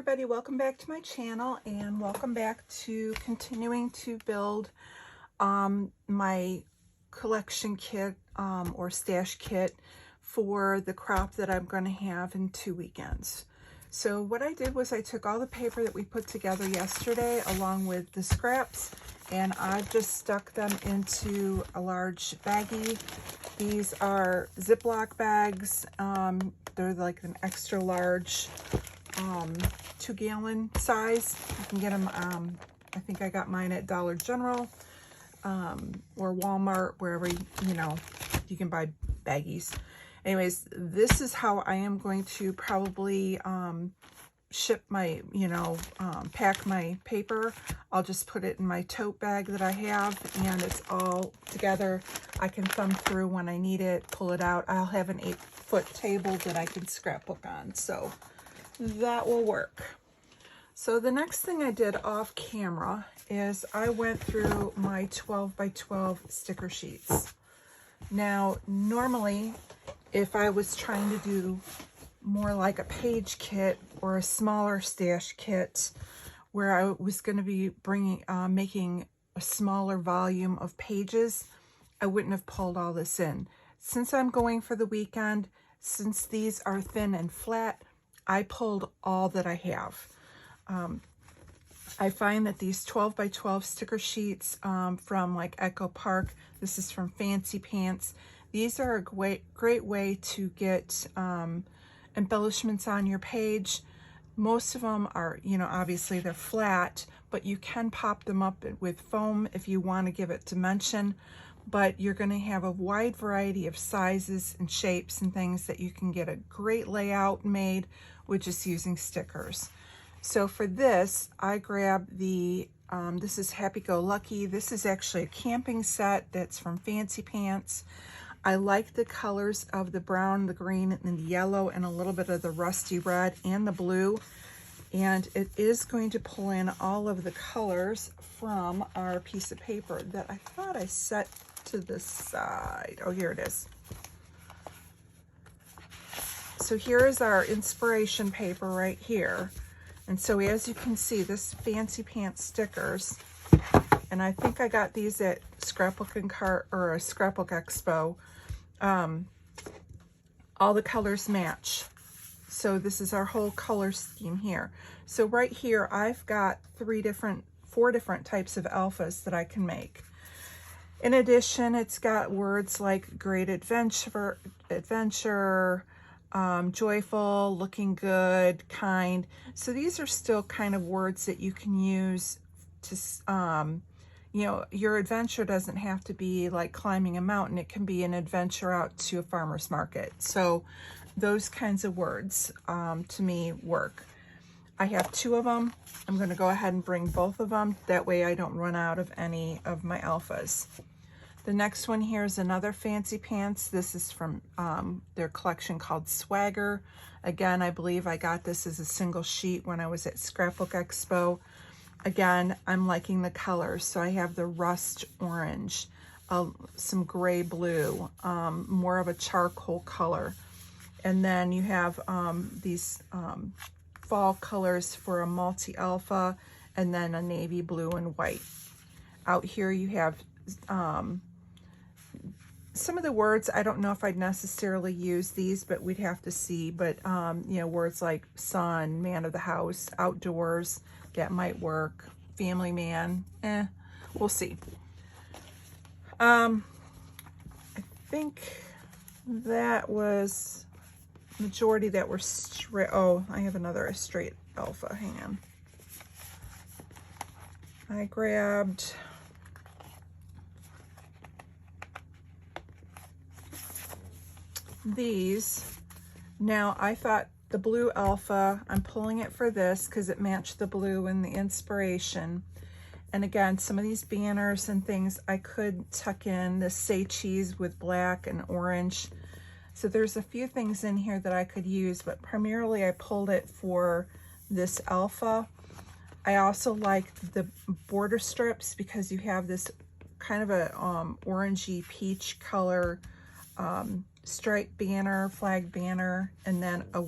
everybody, welcome back to my channel and welcome back to continuing to build my collection kit or stash kit for the crop that I'm going to have in 2 weekends. So what I did was I took all the paper that we put together yesterday along with the scraps, and I just stuck them into a large baggie. These are Ziploc bags. They're like an extra large 2-gallon size. You can get them, I think I got mine at Dollar General or Walmart, wherever, you can buy baggies. Anyways, this is how I am going to probably ship my, pack my paper. I'll just put it in my tote bag that I have, and it's all together. I can thumb through when I need it, pull it out. I'll have an 8-foot table that I can scrapbook on, so that will work. So the next thing I did off camera is I went through my 12 by 12 sticker sheets. Now, normally, if I was trying to do more like a page kit or a smaller stash kit where I was going to be bringing, making a smaller volume of pages, I wouldn't have pulled all this in. Since I'm going for the weekend, since these are thin and flat, I pulled all that I have. I find that these 12 by 12 sticker sheets from like Echo Park, this is from Fancy Pants, these are a great way to get embellishments on your page. Most of them are, obviously they're flat, but you can pop them up with foam if you want to give it dimension. But you're going to have a wide variety of sizes and shapes and things that you can get a great layout made with just using stickers. So for this, I grabbed the, this is Happy Go Lucky. This is actually a camping set that's from Fancy Pants. I like the colors of the brown, the green, and the yellow, and a little bit of the rusty red and the blue. And it is going to pull in all of the colors from our piece of paper that I thought I set to the side. Oh, here it is. So here is our inspiration paper right here. And so as you can see, this Fancy Pants stickers, and I think I got these at Scrapbook and Cart or a Scrapbook Expo. All the colors match. So this is our whole color scheme here. So right here, I've got 4 different types of alphas that I can make. In addition, it's got words like great adventure, joyful, looking good, kind. So these are still kind of words that you can use to, your adventure doesn't have to be like climbing a mountain. It can be an adventure out to a farmer's market. So those kinds of words, to me, work. I have 2 of them. I'm going to go ahead and bring both of them. That way I don't run out of any of my alphas. The next one here is another Fancy Pants. This is from their collection called Swagger. Again, I believe I got this as a single sheet when I was at Scrapbook Expo. Again, I'm liking the colors. So I have the rust orange, some gray blue, more of a charcoal color. And then you have these fall colors for a multi-alpha, and then a navy blue and white. Out here you have some of the words, I don't know if I'd necessarily use these, but we'd have to see. But, words like son, man of the house, outdoors, that might work. Family man, we'll see. I think that was majority that were straight. Oh, I have another straight alpha. Hang on. I grabbed these. Now I thought the blue alpha, I'm pulling it for this because it matched the blue and the inspiration. And again, some of these banners and things I could tuck in this say cheese with black and orange. So there's a few things in here that I could use, but primarily I pulled it for this alpha. I also like the border strips because you have this kind of a orangey peach color striped banner, flag banner, and then a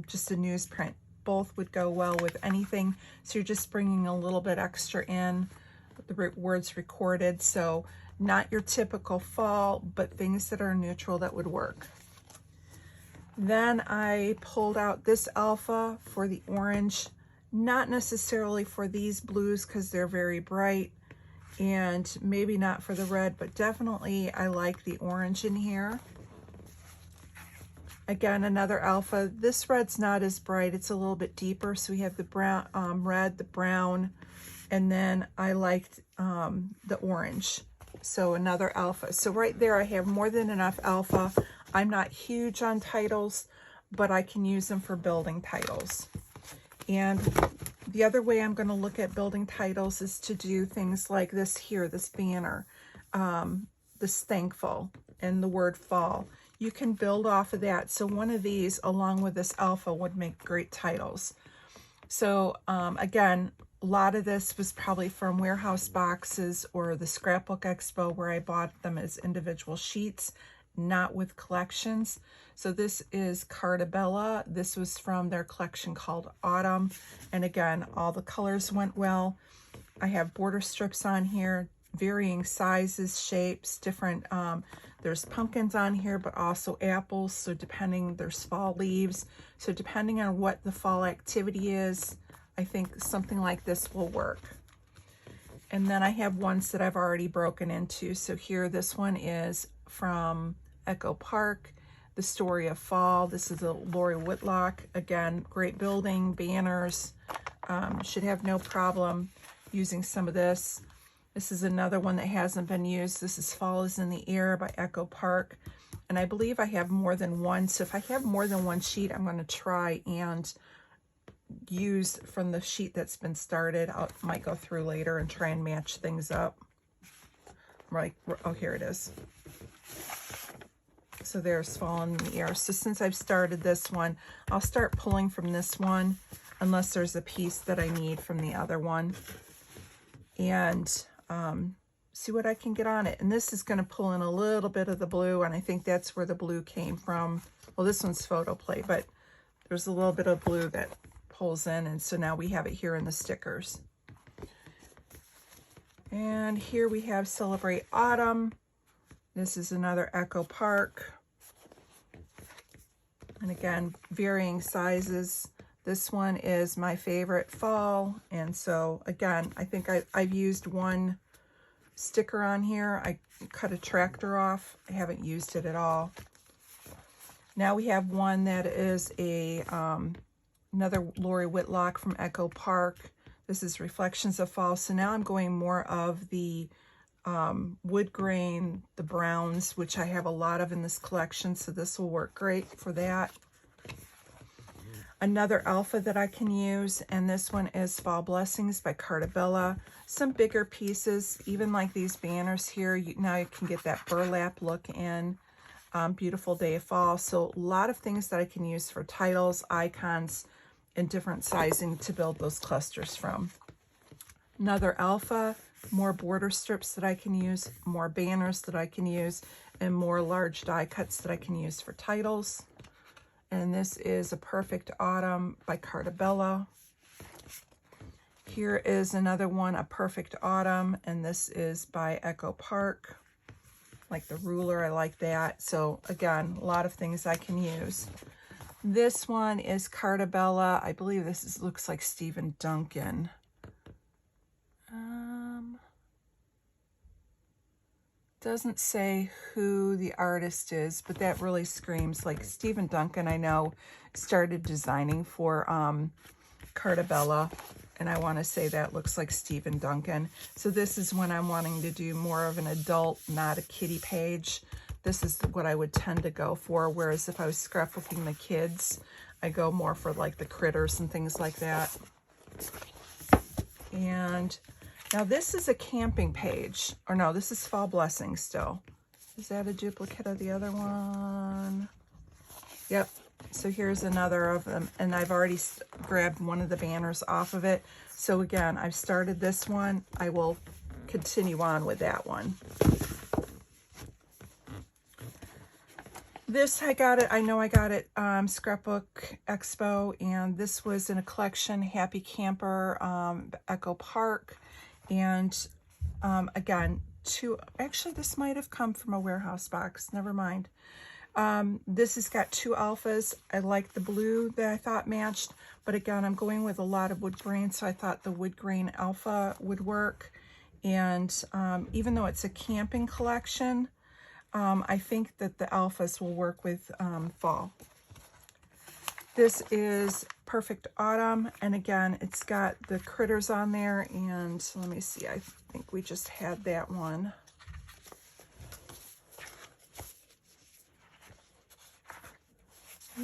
just a newsprint both would go well with anything. So you're just bringing a little bit extra in, the words recorded. So not your typical fall, but things that are neutral that would work. Then I pulled out this alpha for the orange, not necessarily for these blues because they're very bright, and maybe not for the red, but definitely I like the orange in here. Again, another alpha. This red's not as bright, it's a little bit deeper. So we have the brown, red, the brown, and then I liked the orange. So another alpha. So right there I have more than enough alpha. I'm not huge on titles, but I can use them for building titles. And the other way I'm going to look at building titles is to do things like this here, this banner, this thankful, and the word fall. You can build off of that. So one of these along with this alpha would make great titles. So again, a lot of this was probably from warehouse boxes or the Scrapbook Expo where I bought them as individual sheets, not with collections. So this is Cartabella. This was from their collection called Autumn. And again, all the colors went well. I have border strips on here, varying sizes, shapes, different, there's pumpkins on here, but also apples. So depending, there's fall leaves. So depending on what the fall activity is, I think something like this will work. And then I have ones that I've already broken into. So here, this one is from Echo Park, The Story of Fall. This is a Lori Whitlock. Again, great building, banners. Should have no problem using some of this. This is another one that hasn't been used. This is Fall is in the Air by Echo Park. And I believe I have more than one. So if I have more than one sheet, I'm going to try and use from the sheet that's been started. I might go through later and try and match things up. Right. Oh, here it is. So there's Fall in the Air. So since I've started this one, I'll start pulling from this one unless there's a piece that I need from the other one. And see what I can get on it. And this is going to pull in a little bit of the blue, and I think that's where the blue came from. Well, this one's photo play, but there's a little bit of blue that pulls in, and so now we have it here in the stickers. And here we have Celebrate Autumn. This is another Echo Park. And again, varying sizes. This one is my favorite, Fall. And so again, I think I've used one sticker on here. I cut a tractor off. I haven't used it at all. Now we have one that is a another Lori Whitlock from Echo Park. This is Reflections of Fall. So now I'm going more of the wood grain, the browns, which I have a lot of in this collection. So this will work great for that. Another alpha that I can use, and this one is Fall Blessings by Cartabella. Some bigger pieces, even like these banners here, now you can get that burlap look in. Beautiful Day of Fall. So a lot of things that I can use for titles, icons, and different sizing to build those clusters from. Another alpha, more border strips that I can use, more banners that I can use, and more large die cuts that I can use for titles. And this is A Perfect Autumn by Cartabella. Here is another one, A Perfect Autumn, and this is by Echo Park. Like the ruler, I like that. So again, a lot of things I can use. This one is Cartabella. I believe this is, looks like Stephen Duncan. Doesn't say who the artist is, but that really screams like Stephen Duncan. I know started designing for Cartabella, and I want to say that looks like Stephen Duncan. So this is when I'm wanting to do more of an adult, not a kiddie page. This is what I would tend to go for, whereas if I was scrapbooking the kids, I go more for like the critters and things like that. And now this is a camping page, or no, this is Fall Blessings still. Is that a duplicate of the other one? Yep. So here's another of them, and I've already grabbed one of the banners off of it. So again, I've started this one. I will continue on with that one. This I got it, I know I got it Scrapbook Expo, and this was in a collection, Happy Camper, Echo Park, and again, actually this might have come from a warehouse box, never mind. This has got 2 alphas. I like the blue that I thought matched, but again, I'm going with a lot of wood grain, so I thought the wood grain alpha would work. And even though it's a camping collection, I think that the alphas will work with fall. This is Perfect Autumn, and again, it's got the critters on there, and let me see, I think we just had that one.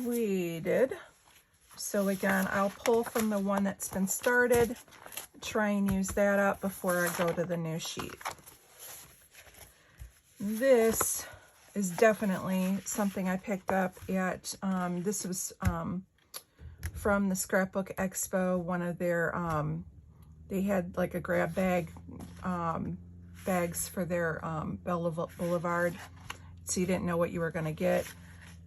We did. So again, I'll pull from the one that's been started, try and use that up before I go to the new sheet. This is definitely something I picked up at, this was from the Scrapbook Expo, one of their, they had like a grab bag, bags for their Boulevard, so you didn't know what you were gonna get.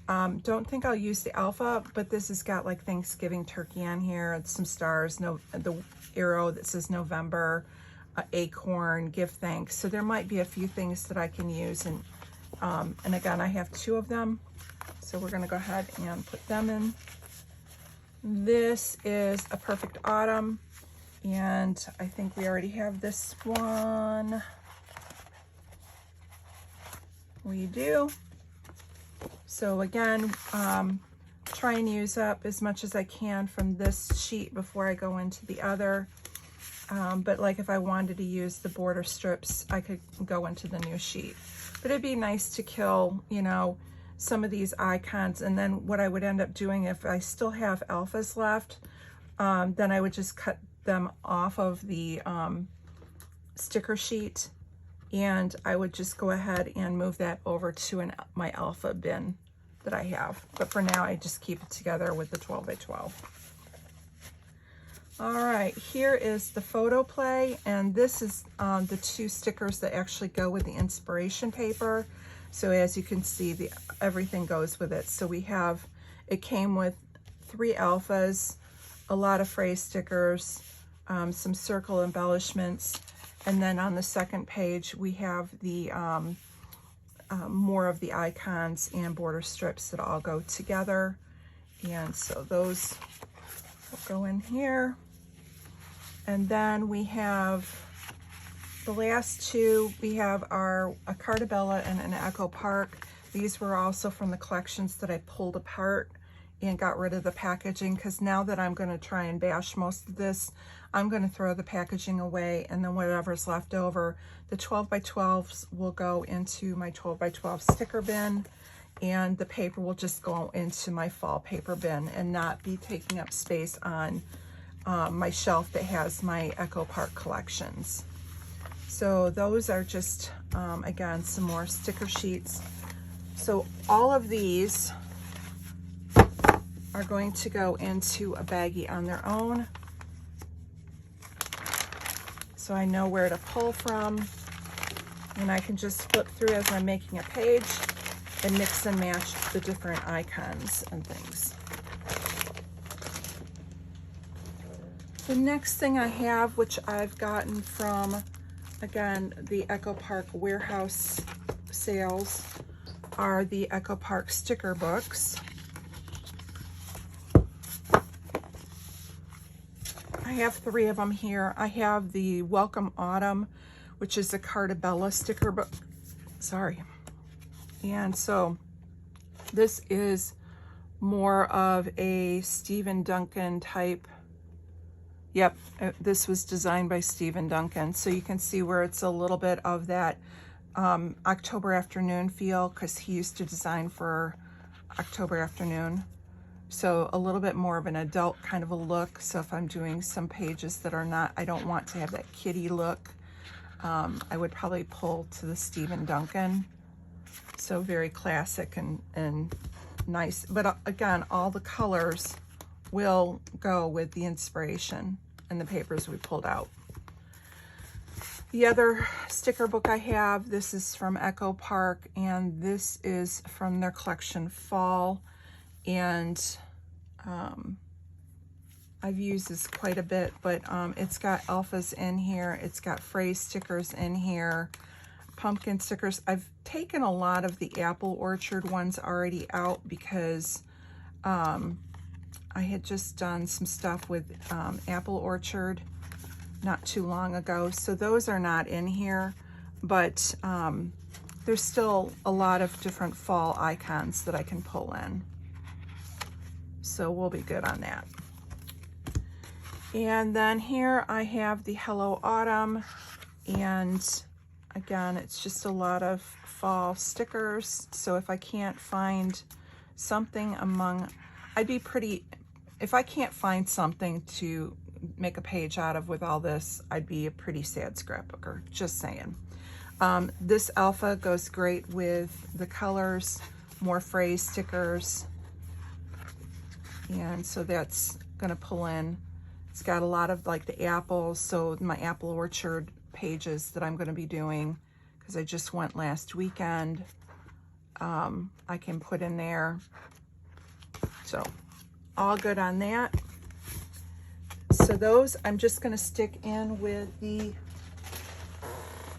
Don't think I'll use the alpha, but this has got like Thanksgiving turkey on here, some stars, the arrow that says November, acorn, give thanks. So there might be a few things that I can use, and again, I have 2 of them, so we're gonna go ahead and put them in. This is a Perfect Autumn, and I think we already have this one. We do. So again, try and use up as much as I can from this sheet before I go into the other. But like if I wanted to use the border strips, I could go into the new sheet. But it'd be nice to kill, you know, some of these icons. And then what I would end up doing, if I still have alphas left, then I would just cut them off of the sticker sheet, and I would just go ahead and move that over to my alpha bin that I have. But for now, I just keep it together with the 12 by 12. All right, here is the photo play, and this is the 2 stickers that actually go with the inspiration paper. So as you can see, everything goes with it. So we have, it came with 3 alphas, a lot of phrase stickers, some circle embellishments, and then on the second page, we have the more of the icons and border strips that all go together. And so those will go in here. And then we have the last 2. We have a Cartabella and an Echo Park. These were also from the collections that I pulled apart and got rid of the packaging, because now that I'm going to try and bash most of this, I'm going to throw the packaging away, and then whatever's left over, the 12 by 12s will go into my 12 by 12 sticker bin, and the paper will just go into my fall paper bin and not be taking up space on my shelf that has my Echo Park collections. So those are just, again, some more sticker sheets. So all of these are going to go into a baggie on their own. So I know where to pull from, and I can just flip through as I'm making a page and mix and match the different icons and things. The next thing I have, which I've gotten from, again, the Echo Park warehouse sales, are the Echo Park sticker books. I have 3 of them here. I have the Welcome Autumn, which is a Cartabella sticker book. Sorry. And so this is more of a Stephen Duncan type. Yep, this was designed by Stephen Duncan. So you can see where it's a little bit of that October afternoon feel, because he used to design for October afternoon. So a little bit more of an adult kind of a look. So if I'm doing some pages that are not, I don't want to have that kitty look, I would probably pull to the Stephen Duncan. So very classic and nice. But again, all the colors will go with the inspiration and the papers we pulled out. The other sticker book I have, this is from Echo Park, and this is from their collection Fall. And I've used this quite a bit, but it's got alphas in here. It's got phrase stickers in here, pumpkin stickers. I've taken a lot of the Apple Orchard ones already out because I had just done some stuff with Apple Orchard not too long ago. So those are not in here, but there's still a lot of different fall icons that I can pull in. So we'll be good on that. And then here I have the Hello Autumn, and again, it's just a lot of fall stickers. So if I can't find something among, if I can't find something to make a page out of with all this, I'd be a pretty sad scrapbooker, just saying. This alpha goes great with the colors, more phrase stickers. And so that's gonna pull in. It's got a lot of like the apples, so my Apple Orchard pages that I'm gonna be doing, because I just went last weekend, I can put in there. So all good on that. So those I'm just gonna stick in with the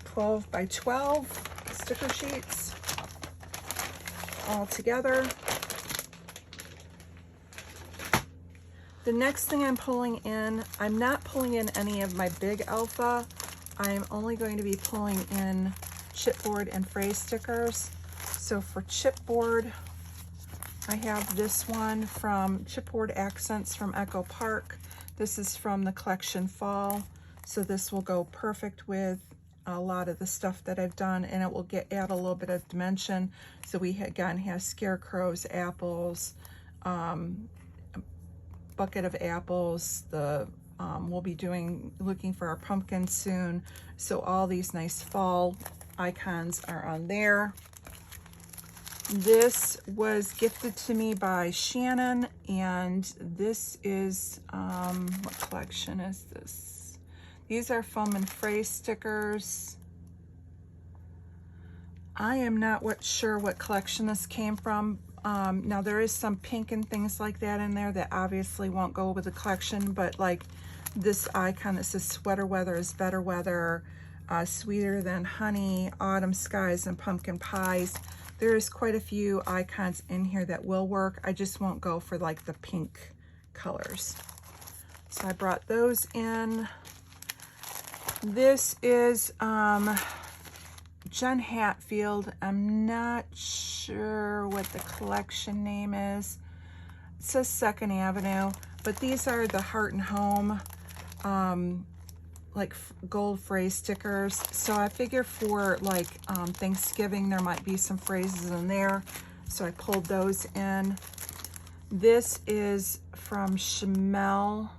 12 by 12 sticker sheets all together. The next thing I'm pulling in, I'm not pulling in any of my big alpha. I'm only going to be pulling in chipboard and phrase stickers. So for chipboard, I have this one from Chipboard Accents from Echo Park. This is from the collection Fall. So this will go perfect with a lot of the stuff that I've done, and it will add a little bit of dimension. So we again have scarecrows, apples, bucket of apples. We'll be looking for our pumpkins soon. So all these nice fall icons are on there. This was gifted to me by Shannon, and this is, what collection is this? These are foam and phrase stickers. I am not sure what collection this came from. Now there is some pink and things like that in there that obviously won't go with the collection, but like this icon that says sweater weather is better weather, sweeter than honey, autumn skies, and pumpkin pies. There is quite a few icons in here that will work. I just won't go for like the pink colors. So I brought those in. This is Jen Hatfield. I'm not sure what the collection name is. It says 2nd Avenue, but these are the Heart and Home like gold phrase stickers. So I figure for like Thanksgiving there might be some phrases in there, so I pulled those in. This is from Shamel,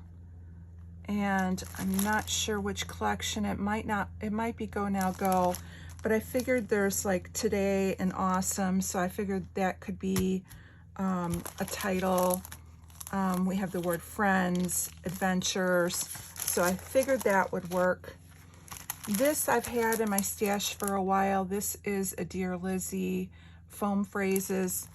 and I'm not sure which collection. It might be Go Now Go, but I figured there's like Today and Awesome, so I figured that could be a title. We have the word friends, adventures, so I figured that would work. This I've had in my stash for a while. This is a Dear Lizzie foam phrases.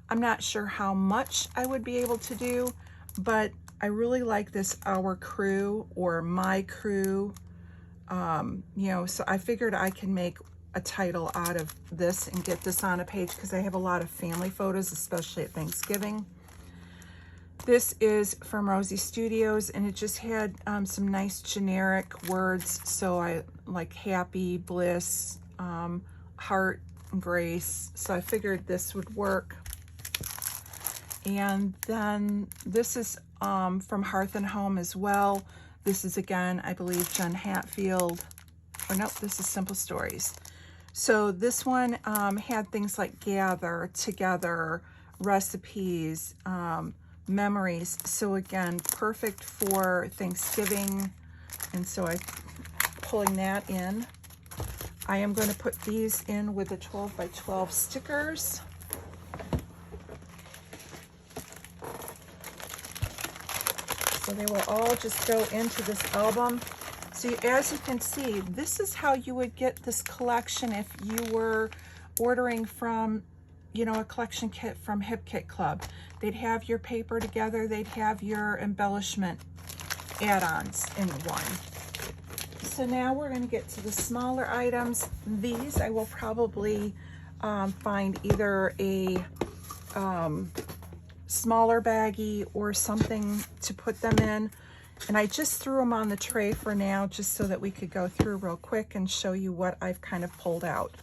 I'm not sure how much I would be able to do, but I really like this Our Crew or My Crew. You know, so I figured I can make a title out of this and get this on a page because I have a lot of family photos, especially at Thanksgiving. This is from Rosie Studios, and it just had some nice generic words. So I like happy, bliss, heart, and grace. So I figured this would work. And then this is from Hearth and Home as well. This is again, I believe, Jen Hatfield. Or nope, this is Simple Stories. So this one had things like gather, together, recipes, memories. So again, perfect for Thanksgiving. And so I'm pulling that in. I am going to put these in with the 12 by 12 stickers. So they will all just go into this album. So as you can see, this is how you would get this collection if you were ordering from, you know, a collection kit from Hip Kit Club. They'd have your paper together, they'd have your embellishment add-ons in one. So now we're going to get to the smaller items. These I will probably find either a smaller baggie or something to put them in. And I just threw them on the tray for now, just so that we could go through real quick and show you what I've kind of pulled out.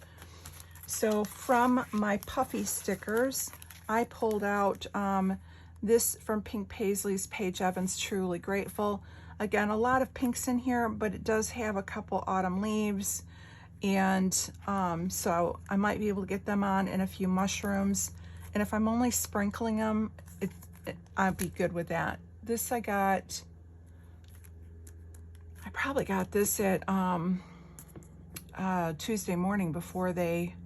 So from my puffy stickers, I pulled out this from Pink Paisley's Paige Evans Truly Grateful. Again, a lot of pinks in here, but it does have a couple autumn leaves. And so I might be able to get them on in a few mushrooms. And if I'm only sprinkling them, I'd be good with that. This I probably got this at Tuesday morning before they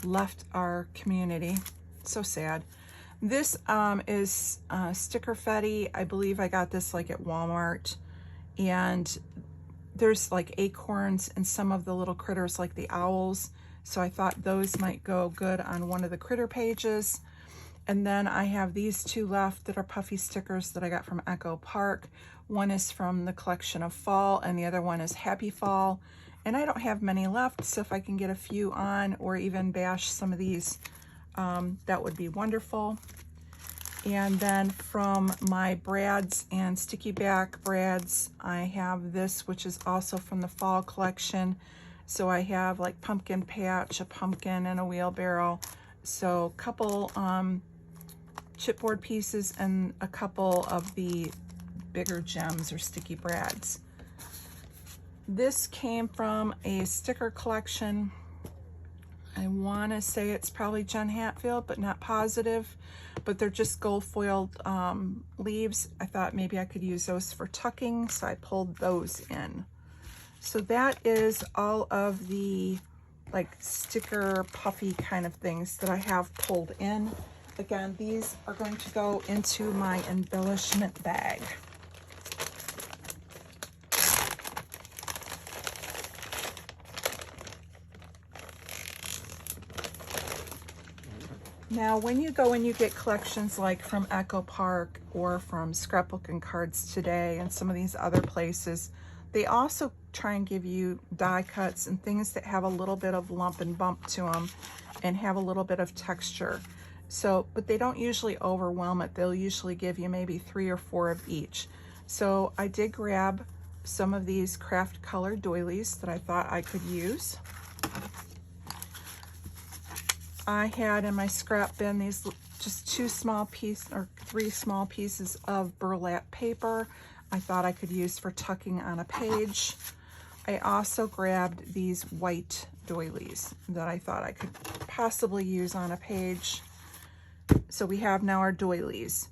left our community. So sad. This is sticker fetty. I believe I got this like at Walmart, and there's like acorns and some of the little critters like the owls, so I thought those might go good on one of the critter pages. And then I have these two left that are puffy stickers that I got from Echo Park. One is from the collection of Fall, and the other one is Happy Fall. And I don't have many left, so if I can get a few on or even bash some of these, that would be wonderful. And then from my brads and sticky back brads, I have this, which is also from the Fall collection. So I have like pumpkin patch, a pumpkin, and a wheelbarrow. So a couple chipboard pieces and a couple of the bigger gems or sticky brads. This came from a sticker collection. I want to say it's probably Jen Hatfield, but not positive. But they're just gold foiled leaves. I thought maybe I could use those for tucking, so I pulled those in. So that is all of the like sticker puffy kind of things that I have pulled in. Again, these are going to go into my embellishment bag. Now, when you go and you get collections like from Echo Park or from Scrapbook and Cards Today and some of these other places, they also try and give you die cuts and things that have a little bit of lump and bump to them and have a little bit of texture. So, but they don't usually overwhelm it. They'll usually give you maybe 3 or 4 of each. So I did grab some of these craft color doilies that I thought I could use. I had in my scrap bin these just 2 small pieces or 3 small pieces of burlap paper I thought I could use for tucking on a page. I also grabbed these white doilies that I thought I could possibly use on a page. So we have now our doilies.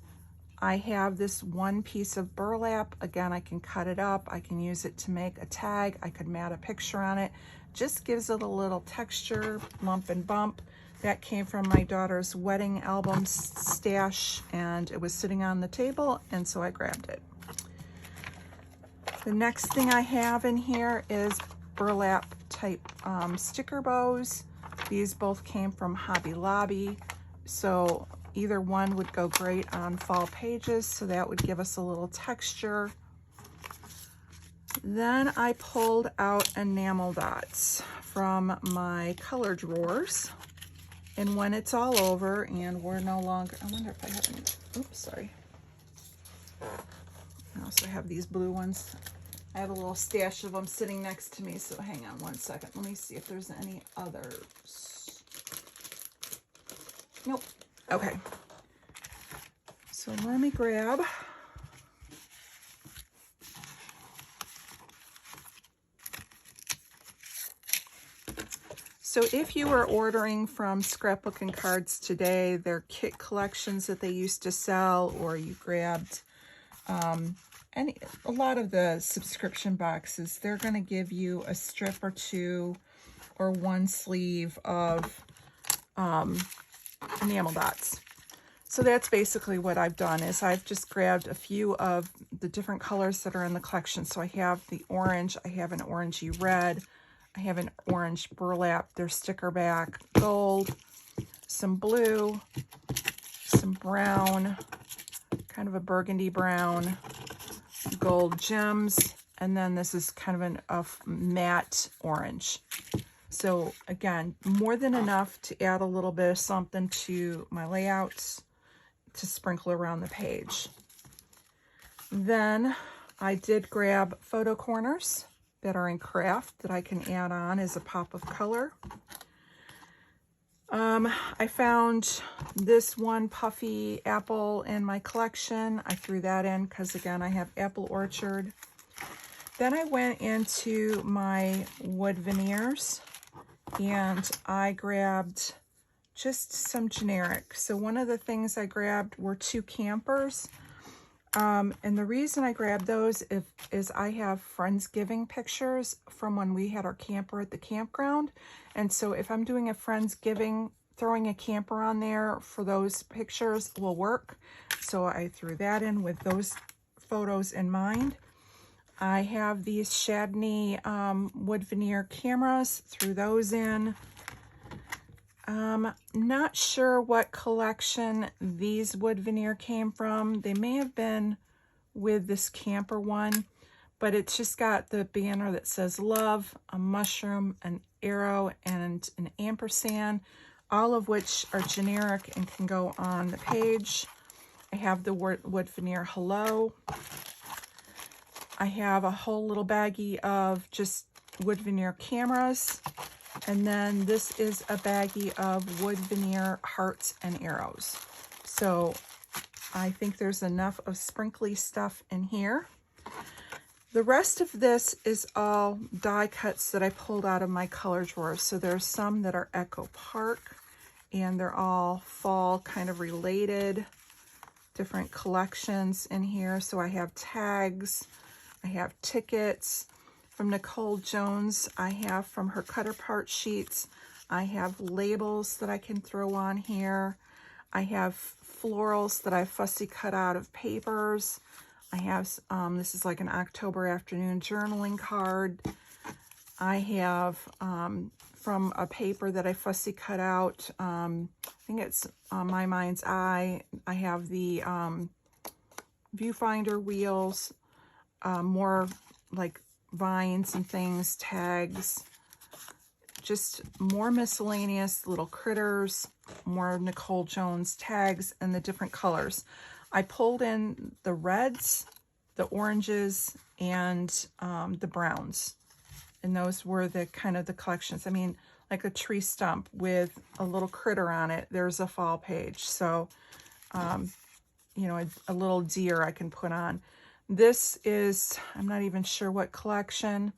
I have this 1 piece of burlap. Again, I can cut it up. I can use it to make a tag. I could mat a picture on it. Just gives it a little texture, lump and bump. That came from my daughter's wedding album stash, and it was sitting on the table, and so I grabbed it. The next thing I have in here is burlap type sticker bows. These both came from Hobby Lobby, so either one would go great on fall pages, so that would give us a little texture. Then I pulled out enamel dots from my color drawers. And when it's all over and we're no longer, I wonder if I have any, oops, sorry. I also have these blue ones. I have a little stash of them sitting next to me, so hang on one second. Let me see if there's any others. Nope. Okay. So let me grab. So if you are ordering from Scrapbook and Cards Today, their kit collections that they used to sell, or you grabbed a lot of the subscription boxes, they're going to give you a strip or 2 or 1 sleeve of enamel dots. So that's basically what I've done, is I've just grabbed a few of the different colors that are in the collection. So I have the orange, I have an orangey red, I have an orange burlap, there's sticker back, gold, some blue, some brown, kind of a burgundy brown, gold gems, and then this is kind of a matte orange. So again, more than enough to add a little bit of something to my layouts to sprinkle around the page. Then I did grab photo corners that are in craft that I can add on as a pop of color. I found this one puffy apple in my collection. I threw that in because, again, I have apple orchard. Then I went into my wood veneers and I grabbed just some generic. So one of the things I grabbed were 2 campers. And the reason I grabbed those is I have Friendsgiving pictures from when we had our camper at the campground. And so if I'm doing a Friendsgiving, throwing a camper on there for those pictures will work. So I threw that in with those photos in mind. I have these Chadney wood veneer cameras, threw those in. Not sure what collection these wood veneer came from. They may have been with this camper one, but it's just got the banner that says love, a mushroom, an arrow, and an ampersand, all of which are generic and can go on the page. I have the wood veneer hello. I have a whole little baggie of just wood veneer cameras. And then this is a baggie of wood veneer hearts and arrows. So I think there's enough of sprinkly stuff in here. The rest of this is all die cuts that I pulled out of my color drawer. So there's some that are Echo Park, and they're all fall kind of related, different collections in here. So I have tags, I have tickets. From Nicole Jones, I have from her cut apart sheets. I have labels that I can throw on here. I have florals that I fussy cut out of papers. I have, this is like an October afternoon journaling card. I have from a paper that I fussy cut out, I think it's My Mind's Eye. I have the viewfinder wheels, more like vines and things, tags, just more miscellaneous little critters, more Nicole Jones tags, and the different colors. I pulled in the reds, the oranges, and the browns, and those were the kind of the collections. I mean, like a tree stump with a little critter on it, there's a fall page. So you know, a little deer I can put on. This is, I'm not even sure what collection,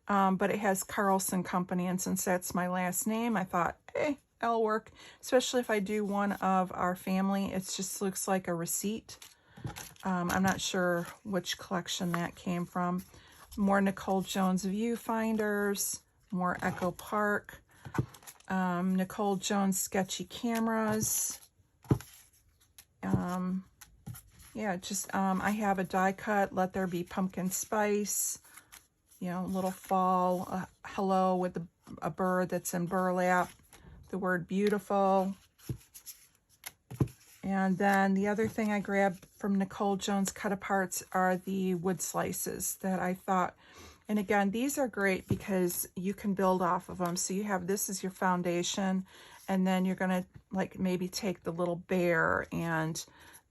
but it has Carlson Company, and since that's my last name, I thought, hey, that'll work, especially if I do one of our family. It just looks like a receipt. I'm not sure which collection that came from. More Nicole Jones viewfinders, more Echo Park, Nicole Jones sketchy cameras. Yeah, just, I have a die cut, Let There Be Pumpkin Spice, you know, little fall, hello with a bird that's in burlap, the word beautiful. And then the other thing I grabbed from Nicole Jones cut aparts are the wood slices that I thought, and again, these are great because you can build off of them. So you have this as your foundation, and then you're going to like maybe take the little bear, and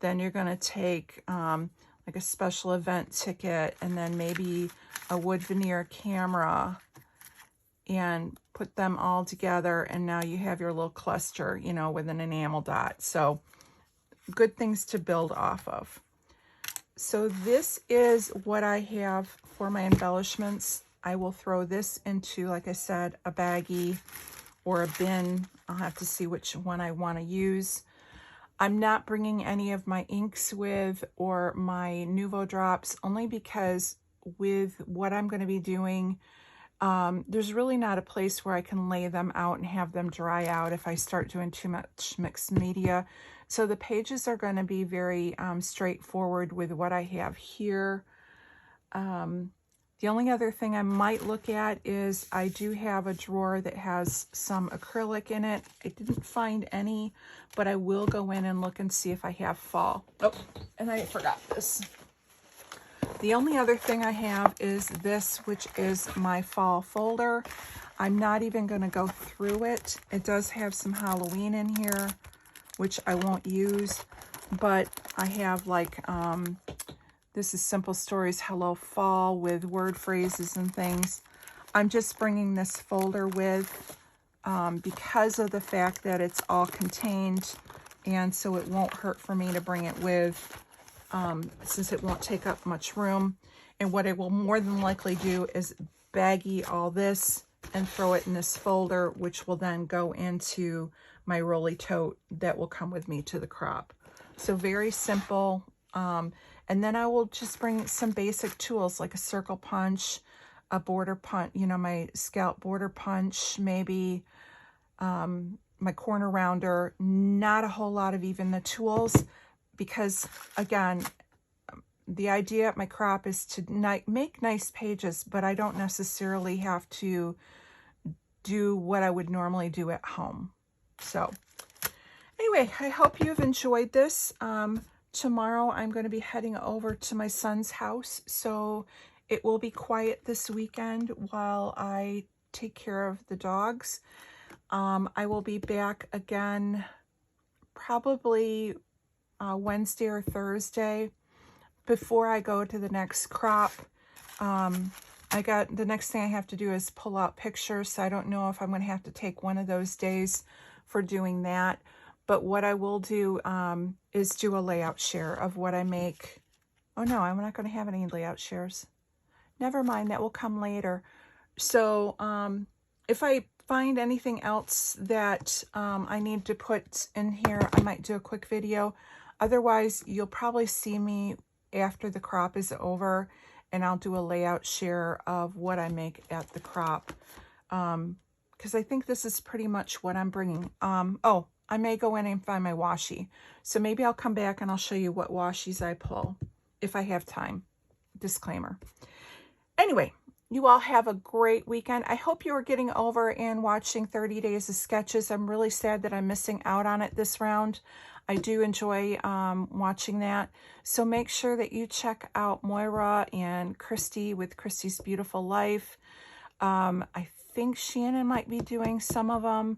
then you're going to take like a special event ticket, and then maybe a wood veneer camera, and put them all together, and now you have your little cluster, you know, with an enamel dot. So good things to build off of. So this is what I have for my embellishments. I will throw this into, like I said, a baggie or a bin. I'll have to see which one I want to use. I'm not bringing any of my inks with or my Nuvo drops, only because with what I'm going to be doing, there's really not a place where I can lay them out and have them dry out if I start doing too much mixed media. So the pages are going to be very straightforward with what I have here. The only other thing I might look at is I do have a drawer that has some acrylic in it. I didn't find any, but I will go in and look and see if I have fall. Oh, and I forgot this. The only other thing I have is this, which is my fall folder. I'm not even going to go through it. It does have some Halloween in here, which I won't use, but I have like, this is Simple Stories Hello Fall with word phrases and things. I'm just bringing this folder with because of the fact that it's all contained, and so it won't hurt for me to bring it with since it won't take up much room. And what I will more than likely do is baggie all this and throw it in this folder, which will then go into my rolly tote that will come with me to the crop. So very simple. And then I will just bring some basic tools like a circle punch, a border punch, you know, my scalp border punch, maybe my corner rounder. Not a whole lot of even the tools, because again, the idea at my crop is to make nice pages, but I don't necessarily have to do what I would normally do at home. So anyway, I hope you've enjoyed this. Tomorrow I'm going to be heading over to my son's house, so it will be quiet this weekend while I take care of the dogs. I will be back again probably Wednesday or Thursday before I go to the next crop. The next thing I have to do is pull out pictures, so I don't know if I'm going to have to take one of those days for doing that. But what I will do is do a layout share of what I make. Oh no, I'm not going to have any layout shares. Never mind, that will come later. So if I find anything else that I need to put in here, I might do a quick video. Otherwise, you'll probably see me after the crop is over, and I'll do a layout share of what I make at the crop. Because I think this is pretty much what I'm bringing. Oh, I may go in and find my washi. So maybe I'll come back and I'll show you what washi's I pull if I have time. Disclaimer. Anyway, you all have a great weekend. I hope you are getting over and watching 30 Days of Sketches. I'm really sad that I'm missing out on it this round. I do enjoy watching that. So make sure that you check out Moira and Christy with Christy's Beautiful Life. I think Shannon might be doing some of them.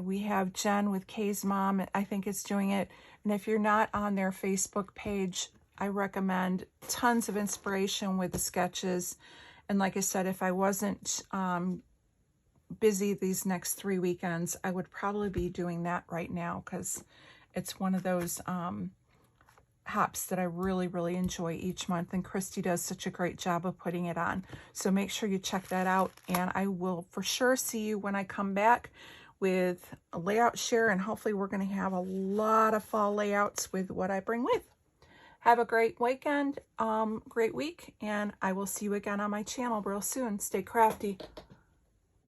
We have Jen with Kay's mom. I think it's doing it. And if you're not on their Facebook page, I recommend tons of inspiration with the sketches. And like I said, if I wasn't busy these next 3 weekends, I would probably be doing that right now, because it's one of those hops that I really, really enjoy each month. And Christy does such a great job of putting it on. So make sure you check that out. And I will for sure see you when I come back with a layout share. And hopefully we're going to have a lot of fall layouts with what I bring with. Have a great weekend, great week, and I will see you again on my channel real soon. Stay crafty.